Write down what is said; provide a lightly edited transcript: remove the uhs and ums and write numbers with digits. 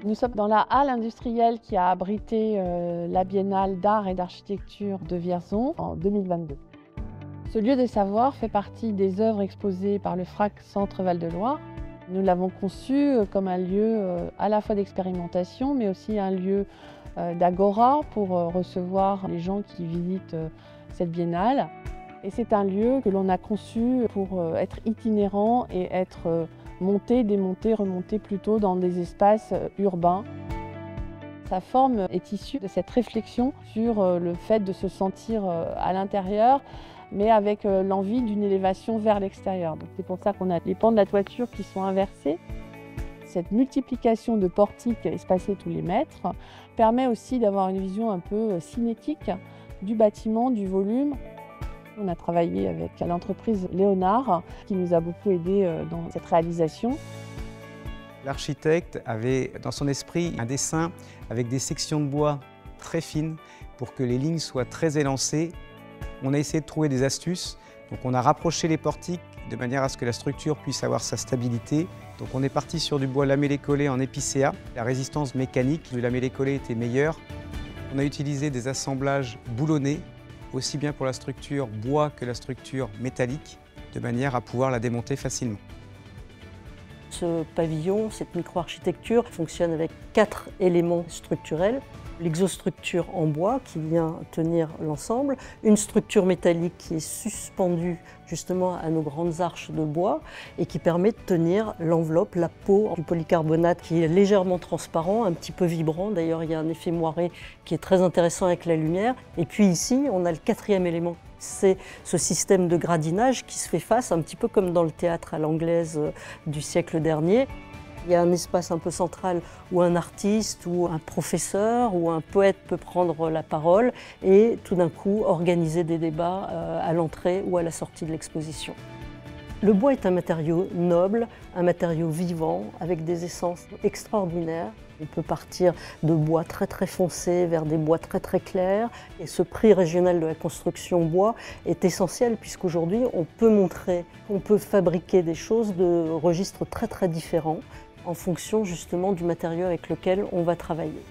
Nous sommes dans la halle industrielle qui a abrité la Biennale d'art et d'architecture de Vierzon en 2022. Ce lieu des savoirs fait partie des œuvres exposées par le FRAC Centre Val-de-Loire. Nous l'avons conçu comme un lieu à la fois d'expérimentation, mais aussi un lieu d'agora pour recevoir les gens qui visitent cette biennale. Et c'est un lieu que l'on a conçu pour être itinérant et être monté, démonté, remonté plutôt dans des espaces urbains. Sa forme est issue de cette réflexion sur le fait de se sentir à l'intérieur, mais avec l'envie d'une élévation vers l'extérieur. C'est pour ça qu'on a les pans de la toiture qui sont inversés. Cette multiplication de portiques espacés tous les mètres permet aussi d'avoir une vision un peu cinétique du bâtiment, du volume. On a travaillé avec l'entreprise Léonard qui nous a beaucoup aidé dans cette réalisation. L'architecte avait dans son esprit un dessin avec des sections de bois très fines pour que les lignes soient très élancées. On a essayé de trouver des astuces, donc on a rapproché les portiques de manière à ce que la structure puisse avoir sa stabilité. Donc on est parti sur du bois lamellé-collé en épicéa. La résistance mécanique du lamellé-collé était meilleure. On a utilisé des assemblages boulonnés, aussi bien pour la structure bois que la structure métallique, de manière à pouvoir la démonter facilement. Ce pavillon, cette micro-architecture, fonctionne avec 4 éléments structurels. L'exostructure en bois qui vient tenir l'ensemble, une structure métallique qui est suspendue justement à nos grandes arches de bois et qui permet de tenir l'enveloppe, la peau du polycarbonate qui est légèrement transparent, un petit peu vibrant. D'ailleurs, il y a un effet moiré qui est très intéressant avec la lumière. Et puis ici, on a le 4e élément. C'est ce système de gradinage qui se fait face, un petit peu comme dans le théâtre à l'anglaise du siècle dernier. Il y a un espace un peu central où un artiste ou un professeur ou un poète peut prendre la parole et tout d'un coup organiser des débats à l'entrée ou à la sortie de l'exposition. Le bois est un matériau noble, un matériau vivant avec des essences extraordinaires. On peut partir de bois très très foncés vers des bois très très clairs. Et ce prix régional de la construction bois est essentiel puisqu'aujourd'hui on peut montrer qu'on peut fabriquer des choses de registres très très différents en fonction justement du matériau avec lequel on va travailler.